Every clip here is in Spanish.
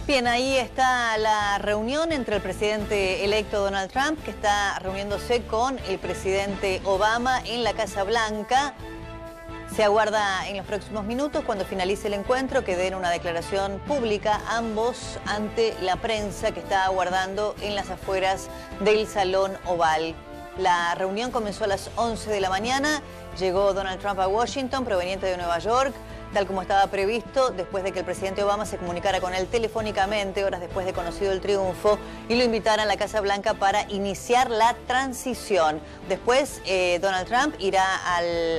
Bien, ahí está la reunión entre el presidente electo Donald Trump, que está reuniéndose con el presidente Obama en la Casa Blanca. Se aguarda en los próximos minutos, cuando finalice el encuentro, que den una declaración pública ambos ante la prensa que está aguardando en las afueras del Salón Oval. La reunión comenzó a las 11 de la mañana, llegó Donald Trump a Washington, proveniente de Nueva York, tal como estaba previsto, después de que el presidente Obama se comunicara con él telefónicamente, horas después de conocido el triunfo, y lo invitara a la Casa Blanca para iniciar la transición. Después, Donald Trump irá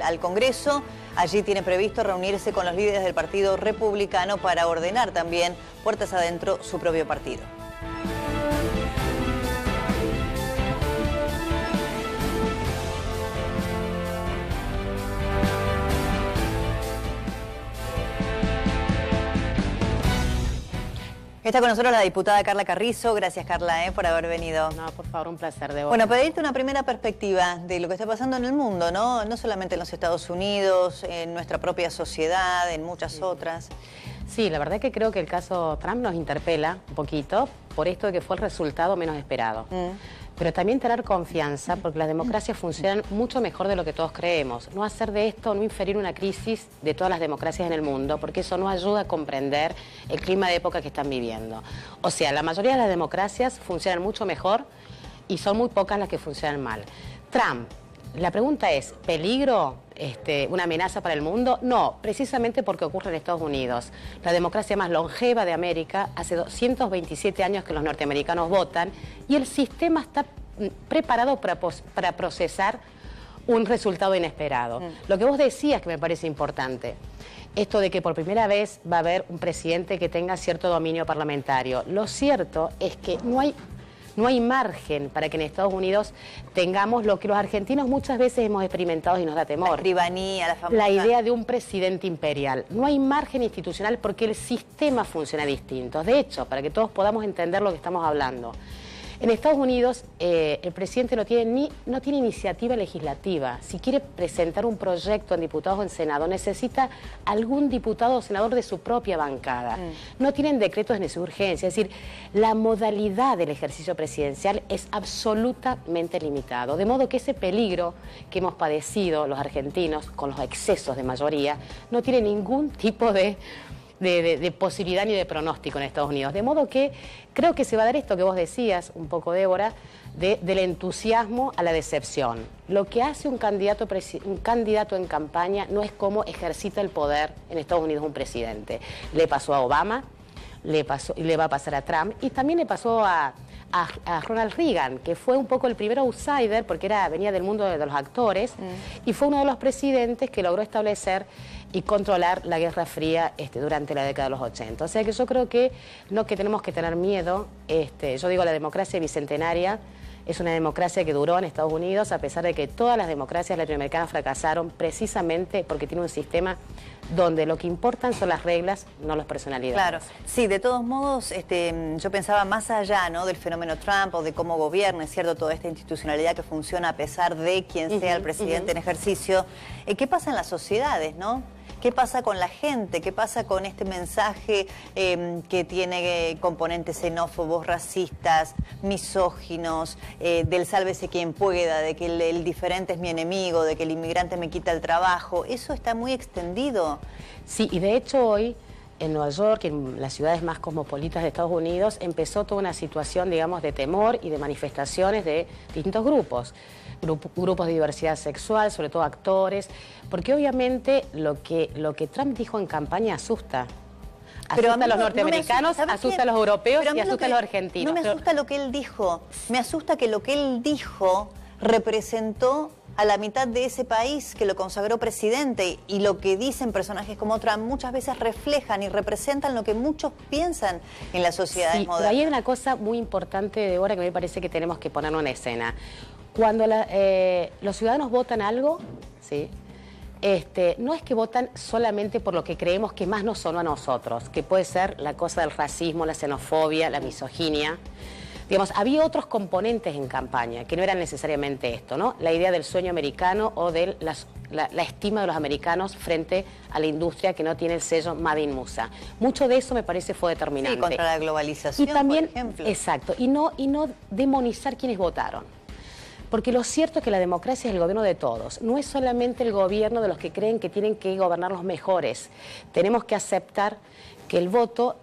al Congreso. Allí tiene previsto reunirse con los líderes del Partido Republicano para ordenar también, puertas adentro, su propio partido. Está con nosotros la diputada Carla Carrizo. Gracias, Carla, por haber venido. No, por favor, un placer, Débora. Bueno, pedirte una primera perspectiva de lo que está pasando en el mundo, ¿no? No solamente en los Estados Unidos, en nuestra propia sociedad, en muchas otras. Sí, la verdad que creo que el caso Trump nos interpela un poquito por esto de que fue el resultado menos esperado. Pero también tener confianza, porque las democracias funcionan mucho mejor de lo que todos creemos. No hacer de esto, no inferir una crisis de todas las democracias en el mundo, porque eso no ayuda a comprender el clima de época que están viviendo. O sea, la mayoría de las democracias funcionan mucho mejor y son muy pocas las que funcionan mal. Trump, la pregunta es, ¿peligro? ¿Una amenaza para el mundo? No, precisamente porque ocurre en Estados Unidos. La democracia más longeva de América, hace 227 años que los norteamericanos votan y el sistema está preparado para procesar un resultado inesperado. Lo que vos decías que me parece importante, esto de que por primera vez va a haber un presidente que tenga cierto dominio parlamentario. Lo cierto es que no hay margen para que en Estados Unidos tengamos lo que los argentinos muchas veces hemos experimentado y nos da temor. La escribanía, la famosa... La idea de un presidente imperial. No hay margen institucional porque el sistema funciona distinto. De hecho, para que todos podamos entender lo que estamos hablando, en Estados Unidos el presidente no tiene iniciativa legislativa. Si quiere presentar un proyecto en diputados o en Senado, necesita algún diputado o senador de su propia bancada. No tienen decretos de urgencia. Es decir, la modalidad del ejercicio presidencial es absolutamente limitado. De modo que ese peligro que hemos padecido los argentinos con los excesos de mayoría no tiene ningún tipo de posibilidad ni de pronóstico en Estados Unidos. De modo que creo que se va a dar esto que vos decías, un poco, Débora, del entusiasmo a la decepción. Lo que hace un candidato en campaña no es cómo ejercita el poder en Estados Unidos un presidente. Le pasó a Obama, le va a pasar a Trump y también le pasó a Ronald Reagan, que fue un poco el primer outsider, porque venía del mundo de los actores, y fue uno de los presidentes que logró establecer y controlar la Guerra Fría durante la década de los 80. O sea que yo creo que no que tenemos que tener miedo. Yo digo, la democracia bicentenaria es una democracia que duró en Estados Unidos, a pesar de que todas las democracias latinoamericanas fracasaron, precisamente porque tiene un sistema donde lo que importan son las reglas, no las personalidades. Claro, sí, de todos modos, yo pensaba más allá, ¿no?, del fenómeno Trump o de cómo gobierna, es cierto, toda esta institucionalidad que funciona a pesar de quien sea el presidente en ejercicio. ¿Qué pasa en las sociedades, no? ¿Qué pasa con la gente? ¿Qué pasa con este mensaje que tiene componentes xenófobos, racistas, misóginos, del sálvese quien pueda, de que el diferente es mi enemigo, de que el inmigrante me quita el trabajo? Eso está muy extendido. Sí, y de hecho hoy en Nueva York, en las ciudades más cosmopolitas de Estados Unidos, empezó toda una situación, digamos, de temor y de manifestaciones de distintos grupos. Grupos de diversidad sexual, sobre todo actores, porque obviamente lo que Trump dijo en campaña asusta. Asusta a los norteamericanos, asusta a los europeos y asusta a los argentinos. No me asusta lo que él dijo, me asusta que lo que él dijo representó a la mitad de ese país que lo consagró presidente, y lo que dicen personajes como Trump muchas veces reflejan y representan lo que muchos piensan en las sociedades modernas. Pero ahí hay una cosa muy importante, Débora, que me parece que tenemos que ponerlo en escena. Cuando los ciudadanos votan algo, ¿sí?, no es que votan solamente por lo que creemos que más nos sonó a nosotros, que puede ser la cosa del racismo, la xenofobia, la misoginia. Digamos, había otros componentes en campaña que no eran necesariamente esto, ¿no? La idea del sueño americano o de las la estima de los americanos frente a la industria que no tiene el sello Made in USA. Mucho de eso me parece fue determinante. Sí, contra la globalización, y también, por ejemplo. Exacto, y no demonizar quienes votaron. Porque lo cierto es que la democracia es el gobierno de todos. No es solamente el gobierno de los que creen que tienen que gobernar los mejores. Tenemos que aceptar que el voto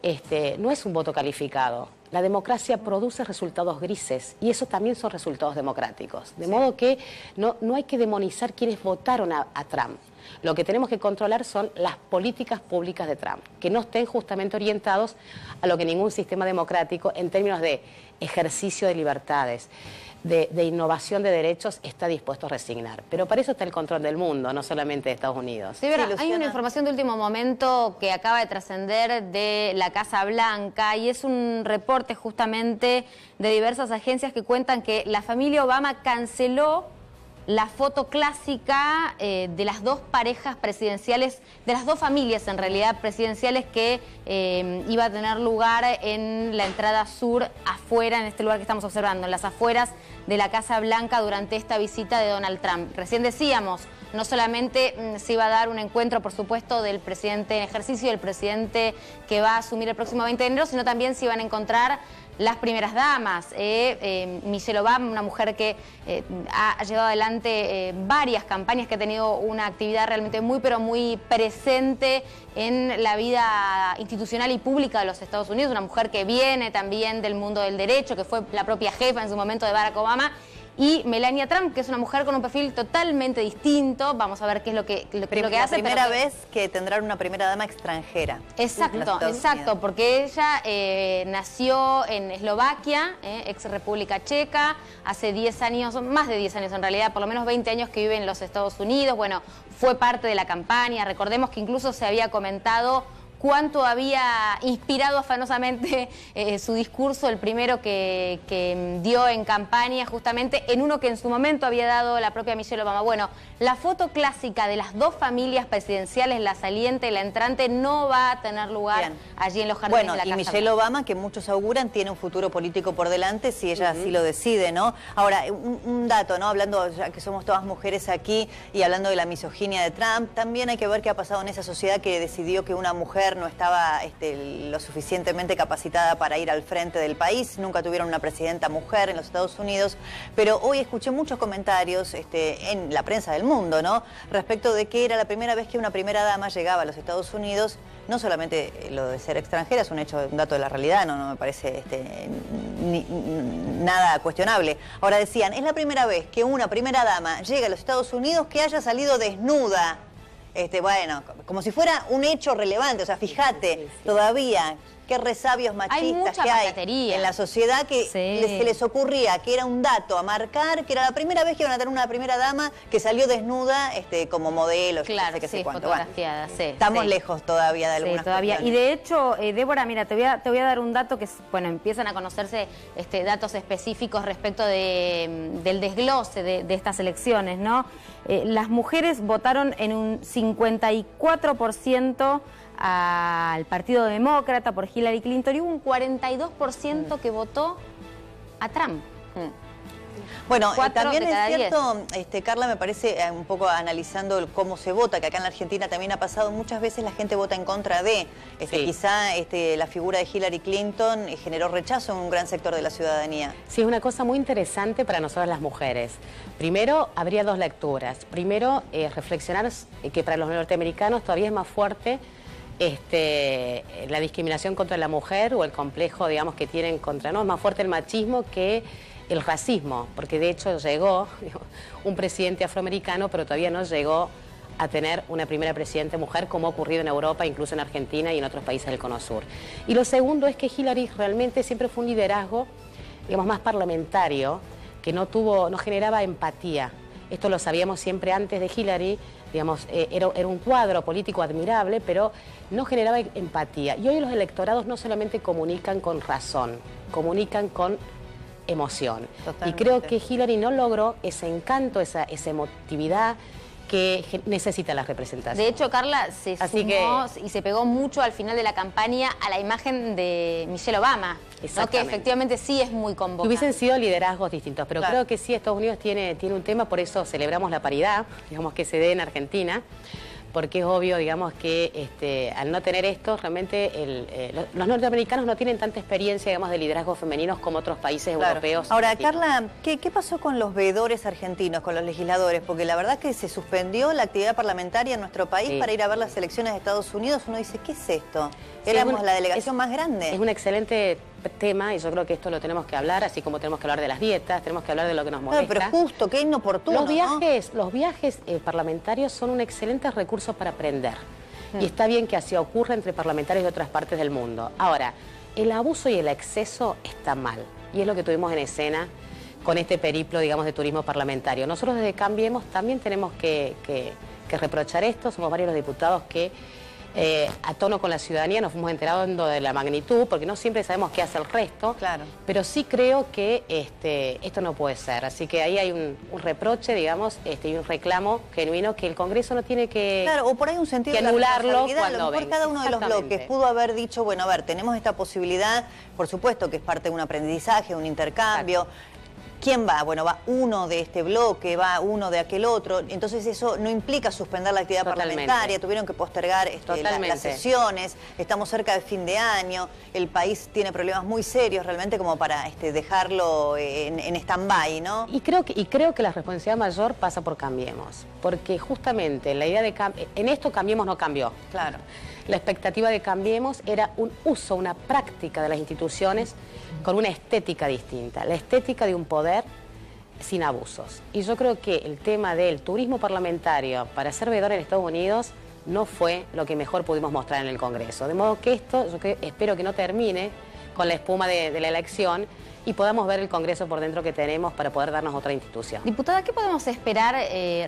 no es un voto calificado. La democracia produce resultados grises y eso también son resultados democráticos. De modo que no hay que demonizar quienes votaron a Trump. Lo que tenemos que controlar son las políticas públicas de Trump, que no estén justamente orientados a lo que ningún sistema democrático en términos de ejercicio de libertades, de innovación de derechos está dispuesto a resignar. Pero para eso está el control del mundo, no solamente de Estados Unidos. Sí, pero hay una información de último momento que acaba de trascender de la Casa Blanca y es un reporte justamente de diversas agencias que cuentan que la familia Obama canceló la foto clásica de las dos parejas presidenciales, de las dos familias en realidad presidenciales que iba a tener lugar en la entrada sur afuera, en este lugar que estamos observando, en las afueras de la Casa Blanca durante esta visita de Donald Trump. Recién decíamos, no solamente se iba a dar un encuentro, por supuesto, del presidente en ejercicio y el presidente que va a asumir el próximo 20 de enero, sino también se iban a encontrar las primeras damas. Michelle Obama, una mujer que ha llevado adelante varias campañas, que ha tenido una actividad realmente pero muy presente en la vida institucional y pública de los Estados Unidos, una mujer que viene también del mundo del derecho, que fue la propia jefa en su momento de Barack Obama, y Melania Trump, que es una mujer con un perfil totalmente distinto. Vamos a ver qué es lo que hace. La primera vez que tendrán una primera dama extranjera. Exacto, porque ella nació en Eslovaquia, ex República Checa, hace 10 años, más de 10 años en realidad, por lo menos 20 años que vive en los Estados Unidos. Bueno, fue parte de la campaña. Recordemos que incluso se había comentado cuánto había inspirado afanosamente su discurso, el primero que dio en campaña, justamente en uno que en su momento había dado la propia Michelle Obama. Bueno, la foto clásica de las dos familias presidenciales, la saliente y la entrante, no va a tener lugar allí en los jardines de la Casa Blanca. Y Michelle Obama, que muchos auguran, tiene un futuro político por delante si ella así lo decide, ¿no? Ahora, un dato, ¿no? Hablando, ya que somos todas mujeres aquí y hablando de la misoginia de Trump, también hay que ver qué ha pasado en esa sociedad que decidió que una mujer no estaba lo suficientemente capacitada para ir al frente del país. Nunca tuvieron una presidenta mujer en los Estados Unidos, pero hoy escuché muchos comentarios en la prensa del mundo, ¿no? Respecto de que era la primera vez que una primera dama llegaba a los Estados Unidos. No solamente lo de ser extranjera es un hecho, un dato de la realidad, no me parece nada cuestionable. Ahora decían, es la primera vez que una primera dama llega a los Estados Unidos que haya salido desnuda. Bueno, como si fuera un hecho relevante, o sea, fíjate, todavía qué resabios machistas que hay en la sociedad que se les ocurría que era un dato a marcar, que era la primera vez que iban a tener una primera dama que salió desnuda como modelo, claro, no sé qué sé cuánto. Fotografiada, estamos lejos todavía de algunas todavía. Y de hecho, Débora, mira, te voy a dar un dato que, bueno, empiezan a conocerse datos específicos respecto del desglose de estas elecciones, ¿no? Las mujeres votaron en un 54% al Partido Demócrata por Hillary Clinton y hubo un 42% que votó a Trump. Bueno, también es cierto, Carla, me parece, un poco analizando cómo se vota, que acá en la Argentina también ha pasado, muchas veces la gente vota en contra de, quizá la figura de Hillary Clinton generó rechazo en un gran sector de la ciudadanía. Sí, es una cosa muy interesante para nosotras las mujeres. Primero, habría dos lecturas. Primero, reflexionar que para los norteamericanos todavía es más fuerte la discriminación contra la mujer o el complejo, digamos, que tienen contra, ¿no? Es más fuerte el machismo que el racismo, porque de hecho llegó un presidente afroamericano, pero todavía no llegó a tener una primera presidenta mujer, como ha ocurrido en Europa, incluso en Argentina y en otros países del Cono Sur. Y lo segundo es que Hillary realmente siempre fue un liderazgo, digamos, más parlamentario, que no generaba empatía. Esto lo sabíamos siempre antes de Hillary, digamos, era un cuadro político admirable, pero no generaba empatía. Y hoy los electorados no solamente comunican con razón, comunican con emoción. Totalmente. Y creo que Hillary no logró ese encanto, esa emotividad, que necesita la representación. De hecho, Carla se sumó y se pegó mucho al final de la campaña a la imagen de Michelle Obama, ¿no? Que efectivamente sí es muy convocante. Hubiesen sido liderazgos distintos, pero creo que sí, Estados Unidos tiene un tema, por eso celebramos la paridad, digamos, que se dé en Argentina, porque es obvio, digamos, que al no tener esto, realmente los norteamericanos no tienen tanta experiencia, digamos, de liderazgos femeninos como otros países europeos. Ahora, Carla, ¿qué pasó con los veedores argentinos, con los legisladores? Porque la verdad que se suspendió la actividad parlamentaria en nuestro país para ir a ver las elecciones de Estados Unidos. Uno dice, ¿qué es esto? Éramos la delegación más grande. Es un excelente tema y yo creo que esto lo tenemos que hablar, así como tenemos que hablar de las dietas, tenemos que hablar de lo que nos molesta. Claro, pero justo, qué inoportuno, los viajes parlamentarios son un excelente recurso para aprender. Y está bien que así ocurra entre parlamentarios de otras partes del mundo. Ahora, el abuso y el exceso está mal. Y es lo que tuvimos en escena con este periplo, digamos, de turismo parlamentario. Nosotros desde Cambiemos también tenemos que reprochar esto. Somos varios los diputados que a tono con la ciudadanía nos fuimos enterando de la magnitud, porque no siempre sabemos qué hace el resto, pero sí creo que esto no puede ser. Así que ahí hay un reproche, digamos, y un reclamo genuino que el Congreso no tiene que, o por ahí un sentido que anularlo de cuando venga. Cada uno de los bloques pudo haber dicho, bueno, a ver, tenemos esta posibilidad, por supuesto que es parte de un aprendizaje, un intercambio. ¿Quién va? Bueno, va uno de este bloque, va uno de aquel otro. Entonces eso no implica suspender la actividad parlamentaria. Tuvieron que postergar las sesiones. Estamos cerca de fin de año. El país tiene problemas muy serios realmente como para dejarlo en stand-by, ¿no? Y creo que la responsabilidad mayor pasa por Cambiemos. Porque justamente la idea de en esto Cambiemos no cambió. Claro. La expectativa de Cambiemos era un uso, una práctica de las instituciones con una estética distinta, la estética de un poder sin abusos. Y yo creo que el tema del turismo parlamentario para ser veedor en Estados Unidos no fue lo que mejor pudimos mostrar en el Congreso. De modo que esto, espero que no termine con la espuma de la elección y podamos ver el Congreso por dentro que tenemos para poder darnos otra institución. Diputada, ¿qué podemos esperar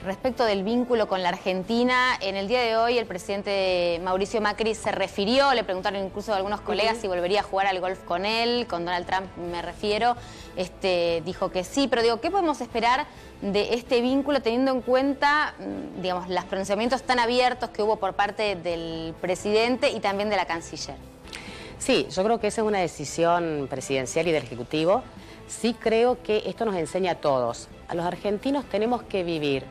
respecto del vínculo con la Argentina? En el día de hoy el presidente Mauricio Macri se refirió, le preguntaron incluso a algunos colegas si volvería a jugar al golf con él, con Donald Trump me refiero, dijo que sí, pero digo, ¿qué podemos esperar de este vínculo teniendo en cuenta, digamos, los pronunciamientos tan abiertos que hubo por parte del presidente y también de la canciller? Sí, yo creo que esa es una decisión presidencial y del Ejecutivo. Sí creo que esto nos enseña a todos. A los argentinos tenemos que vivir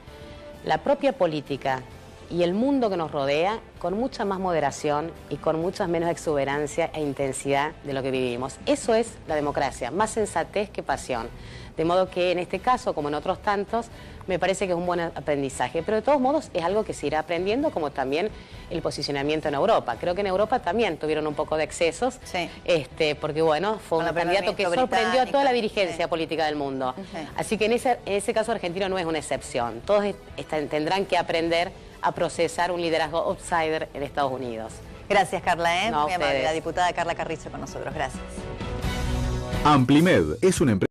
la propia política y el mundo que nos rodea con mucha más moderación y con mucha menos exuberancia e intensidad de lo que vivimos. Eso es la democracia, más sensatez que pasión. De modo que en este caso, como en otros tantos, me parece que es un buen aprendizaje. Pero de todos modos es algo que se irá aprendiendo, como también el posicionamiento en Europa. Creo que en Europa también tuvieron un poco de excesos, porque bueno, fue un candidato que sorprendió a toda la dirigencia política del mundo. Así que en ese caso argentino no es una excepción. Todos tendrán que aprender a procesar un liderazgo outsider en Estados Unidos. Gracias, Carla. No, muy amable, la diputada Carla Carrizo con nosotros. Gracias. Amplimed es una empresa